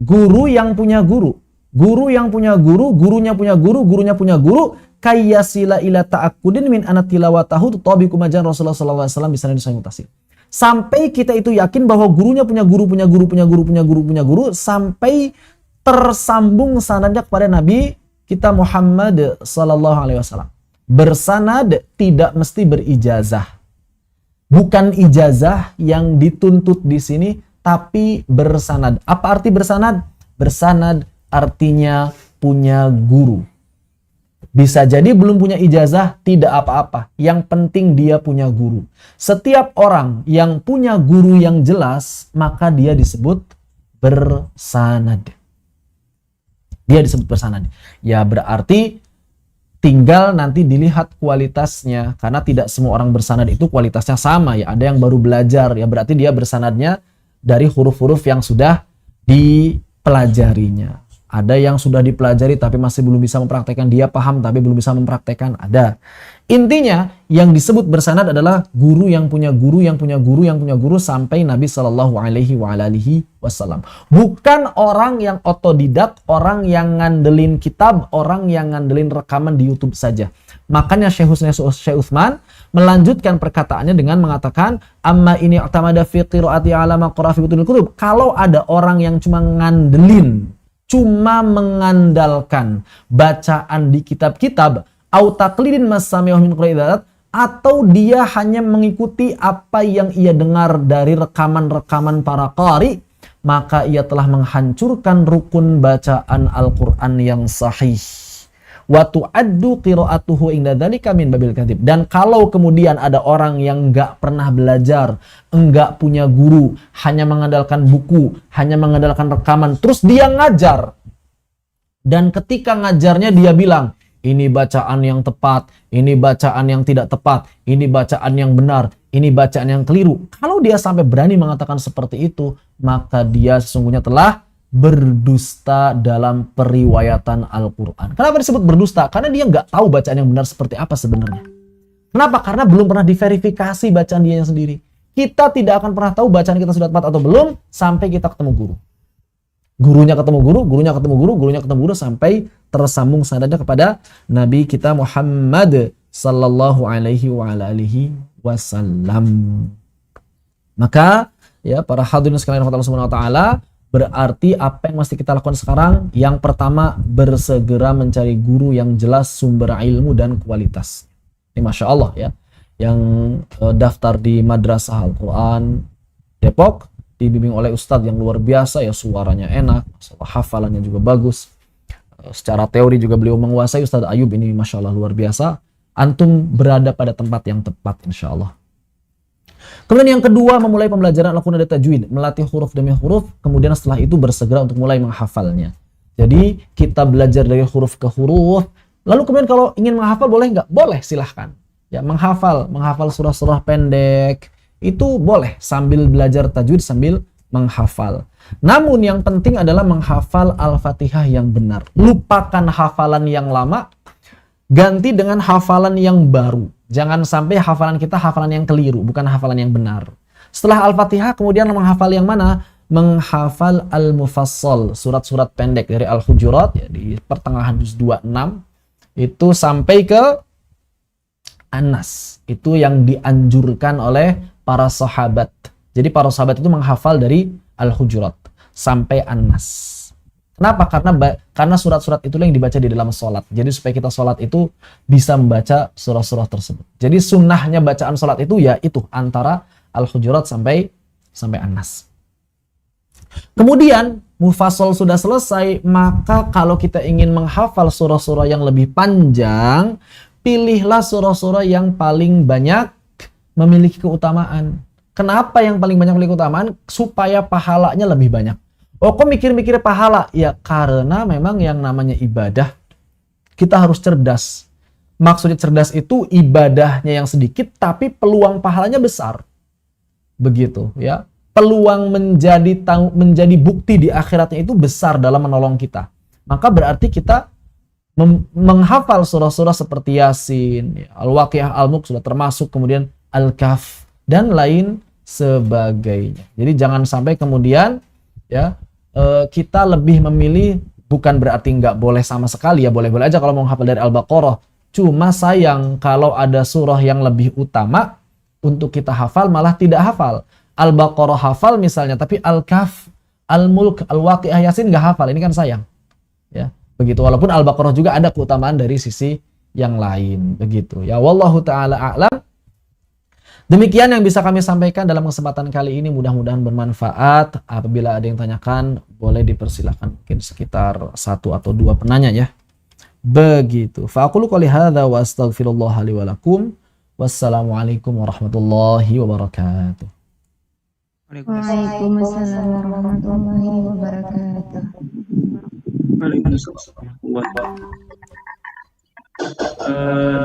Guru yang punya guru. Guru yang punya guru, gurunya punya guru, gurunya punya guru. Kayyasila ila ta'akkudin min anatilawatahu tutabiqu majan Rasulullah sallallahu alaihi wasallam bisanad sahih mutasil. Sampai kita itu yakin bahwa gurunya punya guru, punya guru, punya guru, punya guru, punya guru, sampai tersambung sanadnya kepada Nabi kita Muhammad sallallahu alaihi wasallam. Bersanad tidak mesti berijazah. Bukan ijazah yang dituntut di sini, tapi bersanad. Apa arti bersanad? Bersanad artinya punya guru. Bisa jadi belum punya ijazah, tidak apa-apa. Yang penting dia punya guru. Setiap orang yang punya guru yang jelas, maka dia disebut bersanad. Dia disebut bersanad. Ya berarti tinggal nanti dilihat kualitasnya. Karena tidak semua orang bersanad itu kualitasnya sama. Ya ada yang baru belajar. Ya berarti dia bersanadnya dari huruf-huruf yang sudah dipelajarinya. Ada yang sudah dipelajari tapi masih belum bisa mempraktekkan. Dia paham tapi belum bisa mempraktekkan. Ada. Intinya yang disebut bersanad adalah guru yang punya guru, yang punya guru, yang punya guru sampai Nabi Shallallahu Alaihi Wasallam. Bukan orang yang otodidak, orang yang ngandelin kitab, orang yang ngandelin rekaman di YouTube saja. Makanya Syekh Utsman melanjutkan perkataannya dengan mengatakan, amma ini i'tamada fi qiraati ala ma qara fi butunil kutub. Kalau ada orang yang cuma ngandelin, cuma mengandalkan bacaan di kitab-kitab, au taqlidin masami'ah min qira'at, atau dia hanya mengikuti apa yang ia dengar dari rekaman-rekaman para qari, maka ia telah menghancurkan rukun bacaan Al-Qur'an yang sahih. Wa tu'addu qira'atuhu inda dzalika min babil kadzib. Dan kalau kemudian ada orang yang enggak pernah belajar, enggak punya guru, hanya mengandalkan buku, hanya mengandalkan rekaman, terus dia ngajar. Dan ketika ngajarnya dia bilang, ini bacaan yang tepat, ini bacaan yang tidak tepat, ini bacaan yang benar, ini bacaan yang keliru. Kalau dia sampai berani mengatakan seperti itu, maka dia sesungguhnya telah berdusta dalam periwayatan Al-Quran. Kenapa disebut berdusta? Karena dia nggak tahu bacaan yang benar seperti apa sebenarnya. Kenapa? Karena belum pernah diverifikasi bacaan dia sendiri. Kita tidak akan pernah tahu bacaan kita sudah tepat atau belum sampai kita ketemu guru. Gurunya ketemu guru, gurunya ketemu guru, gurunya ketemu guru, sampai tersambung sanadnya kepada Nabi kita Muhammad sallallahu alaihi wasallam. Maka ya para hadirin sekalian Allah Subhanahu wa taala, berarti apa yang mesti kita lakukan sekarang? Yang pertama, bersegera mencari guru yang jelas sumber ilmu dan kualitas. Ini Masya Allah ya. Yang daftar di Madrasah Al-Quran Depok, dibimbing oleh Ustadz yang luar biasa ya, suaranya enak, hafalannya juga bagus. Secara teori juga beliau menguasai. Ustadz Ayub ini Masya Allah luar biasa. Antum berada pada tempat yang tepat Insya Allah. Kemudian yang kedua, memulai pembelajaran Al-Quran dan tajwid, melatih huruf demi huruf, kemudian setelah itu bersegera untuk mulai menghafalnya. Jadi kita belajar dari huruf ke huruf, lalu kemudian kalau ingin menghafal boleh nggak? Boleh, silahkan. Ya, menghafal surah-surah pendek, itu boleh sambil belajar tajwid sambil menghafal. Namun yang penting adalah menghafal Al-Fatihah yang benar. Lupakan hafalan yang lama, ganti dengan hafalan yang baru. Jangan sampai hafalan kita hafalan yang keliru, bukan hafalan yang benar. Setelah Al-Fatihah kemudian menghafal yang mana? Menghafal Al-Mufassal, surat-surat pendek dari Al-Hujurat ya, di pertengahan juz 26 itu sampai ke An-Nas. Itu yang dianjurkan oleh para sahabat. Jadi para sahabat itu menghafal dari Al-Hujurat sampai An-Nas. Kenapa? Karena surat-surat itulah yang dibaca di dalam sholat. Jadi supaya kita sholat itu bisa membaca surah-surah tersebut. Jadi sunnahnya bacaan sholat itu ya itu antara Al-Hujurat sampai An-Nas. Kemudian Mufassal sudah selesai, maka kalau kita ingin menghafal surah-surah yang lebih panjang, pilihlah surah-surah yang paling banyak memiliki keutamaan. Kenapa yang paling banyak memiliki keutamaan? Supaya pahalanya lebih banyak. Oh, kok mikir-mikir pahala? Ya karena memang yang namanya ibadah kita harus cerdas. Maksudnya cerdas itu ibadahnya yang sedikit tapi peluang pahalanya besar. Begitu ya. Peluang menjadi bukti di akhiratnya itu besar dalam menolong kita. Maka berarti kita menghafal surah-surah seperti Yasin, Al-Waqiah, Al-Mulk sudah termasuk, kemudian Al-Kahf dan lain sebagainya. Jadi jangan sampai kemudian ya kita lebih memilih, bukan berarti nggak boleh sama sekali ya, boleh-boleh aja kalau mau menghafal dari Al-Baqarah. Cuma sayang kalau ada surah yang lebih utama untuk kita hafal malah tidak hafal. Al-Baqarah hafal misalnya, tapi Al-Kahf, Al-Mulk, Al-Waqiah, Yasin nggak hafal, ini kan sayang. Ya, begitu. Walaupun Al-Baqarah juga ada keutamaan dari sisi yang lain, begitu. Ya, wallahu taala a'lam. Demikian yang bisa kami sampaikan dalam kesempatan kali ini, mudah-mudahan bermanfaat. Apabila ada yang tanyakan, boleh dipersilakan, mungkin sekitar 1 atau 2 penanya ya. Begitu. Fa aqulu qouli hadza wa astaghfirullah li wa lakum. Wassalamualaikum warahmatullahi wabarakatuh. Waalaikumsalam warahmatullahi wabarakatuh.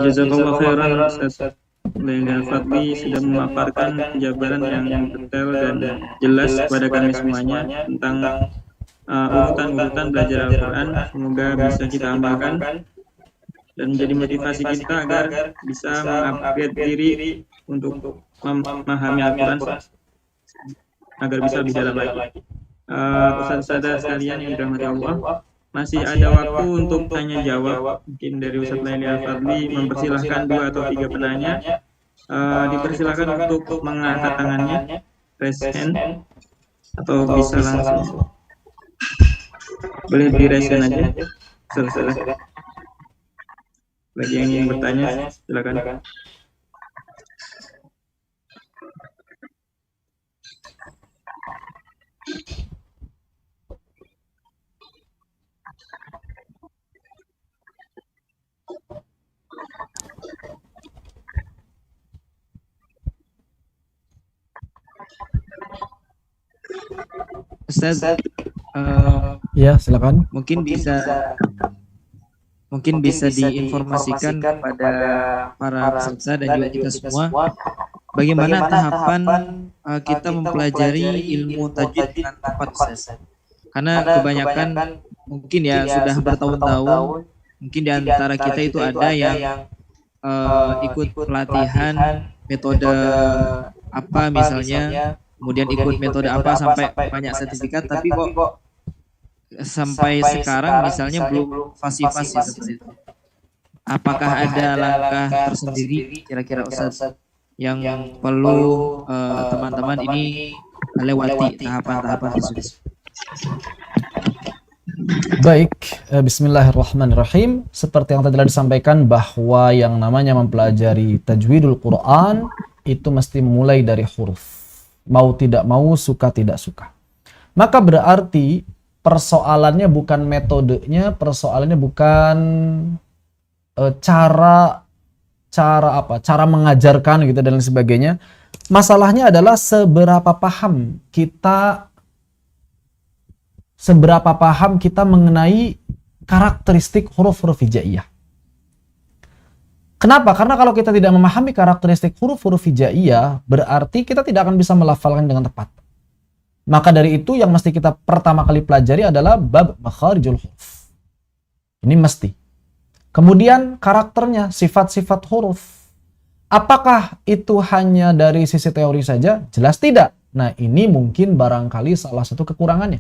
Jazakallah khairan Ustaz Laila Fadli sudah memaparkan jabaran yang detail dan jelas kepada kami semuanya tentang urutan-urutan belajar Al-Quran. Semoga bisa kita amalkan dan menjadi motivasi kita agar bisa mengupgrade diri untuk memahami Al-Quran agar bisa lebih dalam lagi. Ustaz-ustazah sekalian yang dirahmati Allah, masih ada waktu untuk tanya jawab. Mungkin dari Ustaz Laila Fadli mempersilahkan 2 atau 3 penanya. Dipersilahkan untuk mengangkat tangannya, raise hand, atau bisa langsung. Boleh di raise hand aja. Selesai. Bagi yang ingin bertanya, silakan. Ustaz, Ya, silakan. mungkin bisa diinformasikan kepada para peserta dan juga kita semua bagaimana tahapan kita mempelajari ilmu tajwid dengan tepat, Ustaz. Karena kebanyakan mungkin ya sudah bertahun-tahun, mungkin di antara kita itu ada yang ikut pelatihan metode apa misalnya, kemudian ikut metode apa sampai banyak sertifikat, tapi kok sampai sekarang misalnya belum fasih-fasih seperti itu. Apakah ada langkah tersendiri kira-kira Ustaz yang perlu teman-teman ini lewati tahapan-tahapan tersebut? Baik, bismillahirrahmanirrahim. Seperti yang tadi telah disampaikan bahwa yang namanya mempelajari tajwidul Quran itu mesti mulai dari huruf. Mau tidak mau, suka tidak suka. Maka berarti persoalannya bukan metodenya, persoalannya bukan cara mengajarkan gitu dan lain sebagainya. Masalahnya adalah seberapa paham kita mengenai karakteristik huruf-huruf hijaiyah. Kenapa? Karena kalau kita tidak memahami karakteristik huruf-huruf hijaiyah, berarti kita tidak akan bisa melafalkan dengan tepat. Maka dari itu yang mesti kita pertama kali pelajari adalah bab makharijul huruf. Ini mesti. Kemudian karakternya, sifat-sifat huruf. Apakah itu hanya dari sisi teori saja? Jelas tidak. Nah, ini mungkin barangkali salah satu kekurangannya.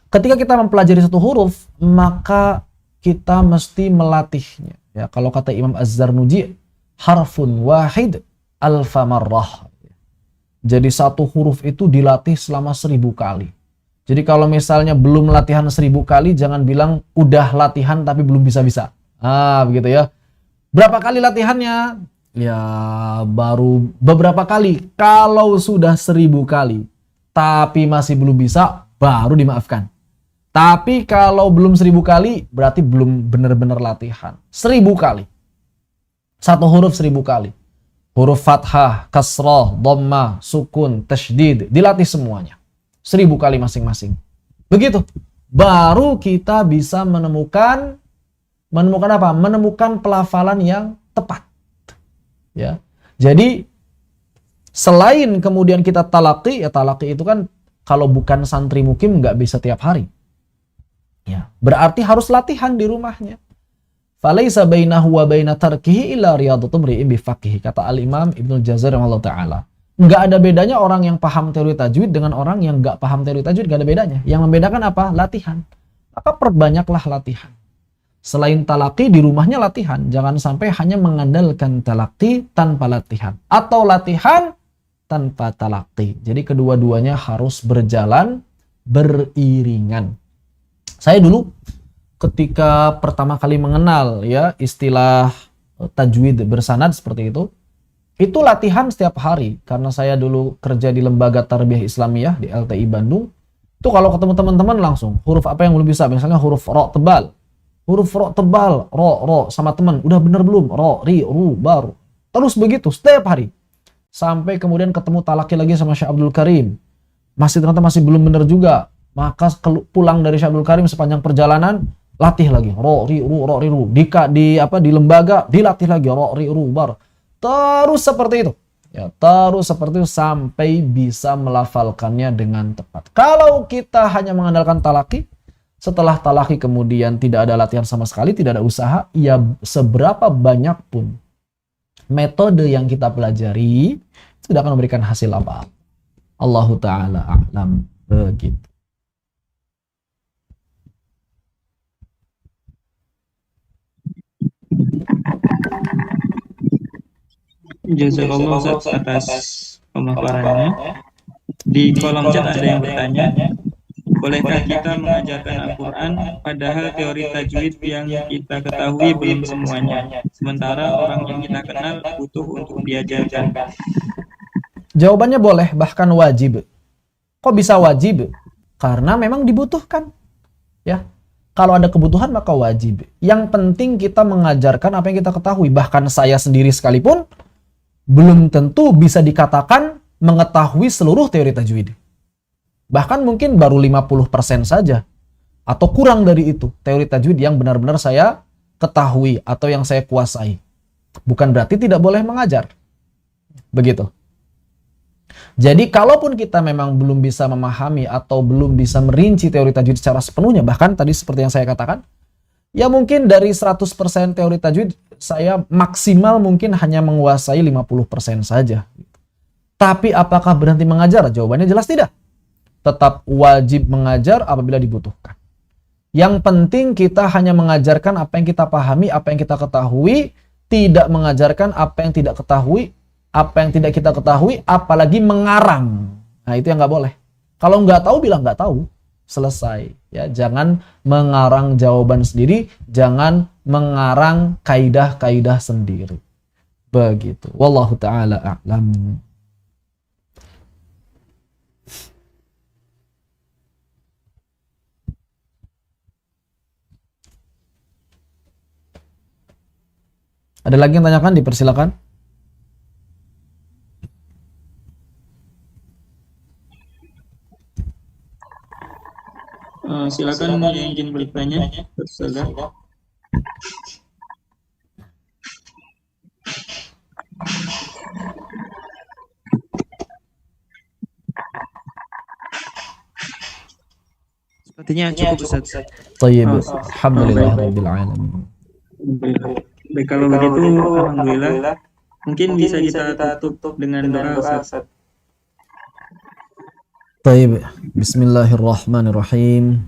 Ketika kita mempelajari satu huruf, maka kita mesti melatihnya. Ya, kalau kata Imam Az-Zarnuji, harfun wahid alfa marrah. Jadi satu huruf itu dilatih selama 1000 kali. Jadi kalau misalnya belum latihan 1000 kali, jangan bilang udah latihan tapi belum bisa-bisa. Begitu ya. Berapa kali latihannya? Ya, baru beberapa kali. Kalau sudah 1000 kali, tapi masih belum bisa, baru dimaafkan. Tapi kalau belum 1000 kali, berarti belum benar-benar latihan. 1000 kali. Satu huruf 1000 kali. Huruf fathah, kasrah, dhammah, sukun, tasydid, dilatih semuanya. 1000 kali masing-masing. Begitu. Baru kita bisa menemukan apa? Menemukan pelafalan yang tepat. Ya. Jadi selain kemudian kita talaqi, ya talaqi itu kan kalau bukan santri mukim nggak bisa tiap hari. Ya, berarti harus latihan di rumahnya. Falaisa bainahu wa baina tarkihi illa riyadatu mri'in bifaqihi, kata Al-Imam Ibnu Jazar rahimahullah taala. Enggak ada bedanya orang yang paham teori tajwid dengan orang yang enggak paham teori tajwid, enggak ada bedanya. Yang membedakan apa? Latihan. Maka perbanyaklah latihan. Selain talaqi, di rumahnya latihan. Jangan sampai hanya mengandalkan talaqi tanpa latihan, atau latihan tanpa talaqi. Jadi kedua-duanya harus berjalan beriringan. Saya dulu ketika pertama kali mengenal ya istilah tajwid bersanad seperti itu latihan setiap hari karena saya dulu kerja di lembaga tarbiyah Islamiyah di LTI Bandung. Itu kalau ketemu teman-teman langsung huruf apa yang belum bisa, misalnya huruf ro tebal. Huruf ro tebal, ro sama teman, udah bener belum? Ro, ri, ru, baru. Terus begitu setiap hari. Sampai kemudian ketemu talaki lagi sama Syekh Abdul Karim. Ternyata masih belum bener juga. Maka pulang dari Syekh Abdul Karim sepanjang perjalanan latih lagi ro, ri, ru, ro, ri, ru. Di lembaga dilatih lagi ro, ri, ru, baru. Terus seperti itu. Ya, terus seperti itu sampai bisa melafalkannya dengan tepat. Kalau kita hanya mengandalkan talaki, setelah talaki kemudian tidak ada latihan sama sekali, tidak ada usaha, ya seberapa banyak pun metode yang kita pelajari tidak akan memberikan hasil apa-apa. Allahu ta'ala a'lam. Begitu. Jazakallah Ustaz atas pemaparannya. Di kolom chat ada yang bertanya, bolehkah kita mengajarkan Al-Quran padahal teori tajwid yang kita ketahui belum semuanya, sementara orang yang kita kenal butuh untuk diajarkan? Jawabannya boleh, bahkan wajib. Kok bisa wajib? Karena memang dibutuhkan. Ya, kalau ada kebutuhan maka wajib. Yang penting kita mengajarkan apa yang kita ketahui. Bahkan saya sendiri sekalipun belum tentu bisa dikatakan mengetahui seluruh teori tajwid. Bahkan mungkin baru 50% saja. Atau kurang dari itu. Teori tajwid yang benar-benar saya ketahui atau yang saya kuasai. Bukan berarti tidak boleh mengajar. Begitu. Jadi kalaupun kita memang belum bisa memahami atau belum bisa merinci teori tajwid secara sepenuhnya, bahkan tadi seperti yang saya katakan, ya mungkin dari 100% teori tajwid, saya maksimal mungkin hanya menguasai 50% saja. Tapi apakah berhenti mengajar? Jawabannya jelas tidak. Tetap wajib mengajar apabila dibutuhkan. Yang penting kita hanya mengajarkan apa yang kita pahami, apa yang kita ketahui, tidak mengajarkan apa yang tidak ketahui, apa yang tidak kita ketahui, apalagi mengarang. Nah itu yang nggak boleh. Kalau nggak tahu, bilang nggak tahu. Selesai. Ya, jangan mengarang jawaban sendiri, jangan mengarang kaidah-kaidah sendiri. Begitu. Wallahu ta'ala a'lam. Ada lagi yang tanyakan? Dipersilakan. Silakan yang ingin bertanya. Terserah. Sepertinya cukup Ustaz. Tayyib. Alhamdulillah rabbil alamin. Baik, kalau begitu alhamdulillah. Mungkin bisa kita tutup dengan doa Ustaz. Tayyib. Bismillahirrahmanirrahim.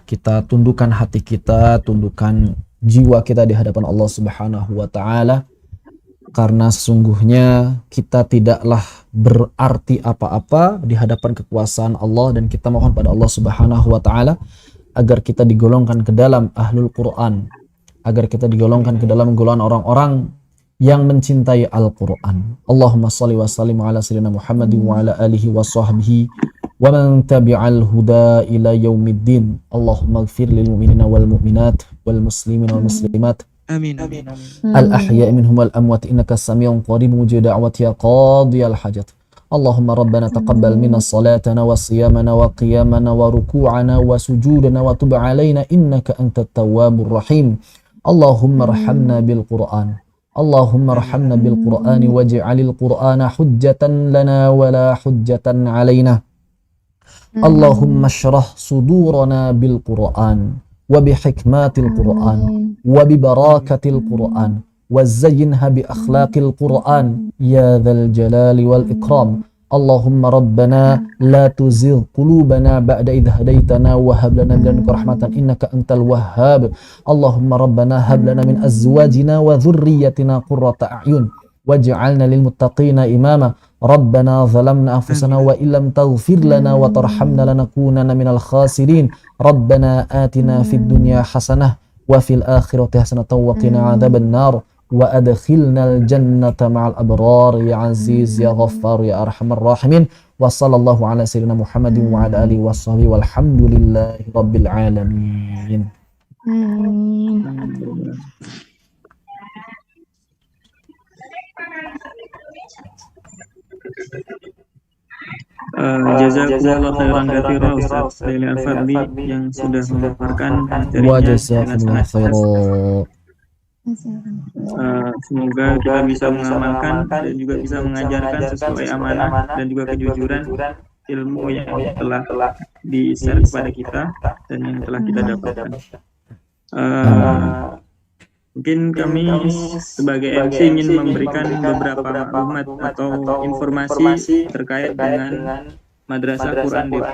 Kita tundukkan hati kita, tundukkan jiwa kita di hadapan Allah Subhanahu wa taala, karena sesungguhnya kita tidaklah berarti apa-apa di hadapan kekuasaan Allah, dan kita mohon pada Allah Subhanahu wa taala agar kita digolongkan ke dalam ahlul Quran, agar kita digolongkan ke dalam golongan orang-orang yang mencintai Al-Quran. Allahumma salli wa sallim ala sayyidina Muhammadin wa ala alihi wa sahbihi wa man tabi'al huda ila yaumiddin. Allahumma ighfir lil mu'minina wal mu'minat wal muslimina wal muslimat. Amin. Al-ahya'i minhum wal amwat innaka sami'un qarib mujib da'wati ya qadiyal hajat. Allahumma rabbana taqabbal minna salatana wa siyamana wa qiyamana wa ruku'ana wa sujudana wa tub alaina innaka antat tawwabur rahim. Allahumma rahamna bil Qur'an. Allahumma rahamna bil Qur'ani waj'alil Qur'ana hujjatan lana wa la hujjatan alaina. Allahumma syrah sudurana bil Qur'an wa bi hikmatil Qur'an wa bi barakatil Qur'an wa zayyinha bi akhlaqil Qur'an ya dzal jalali wal ikram. Allahumma rabbana la tuzigh qulubana ba'da idh hadaitana wa hab lana min ladunka rahmatan innaka antal wahhab. Allahumma rabbana hab lana min azwajina wa dhurriyyatina qurrata a'yun waj'alna lil muttaqina imama. Rabbana zalamna anfusana wa illam taghfir lana wa tarhamna lanakunanna minal khasirin. Rabbana atina fid dunya hasanah wa fil akhirati hasanatan wa qina adzaban nar. Wa adkhilnal jannata ma'al abrar ya aziz ya ghaffar ya arhamar rahimin. Wa sallallahu ala sayyidina Muhammadin wa ala alihi washabihi walhamdulillahi rabbil alamin. Jazakumullah khairan katsira Ustaz Laili Al-Fadli yang sudah memaparkan materinya Wa dengan jazakumullah sangat jelas. khairan. Semoga kita bisa mengamalkan dan juga bisa mengajarkan sesuai amanah dan juga kejujuran ilmu yang telah di-share kepada kita dan yang telah kita dapatkan. Mungkin kami sebagai MC ingin memberikan beberapa maklumat atau informasi terkait dengan Madrasah Quran Depok.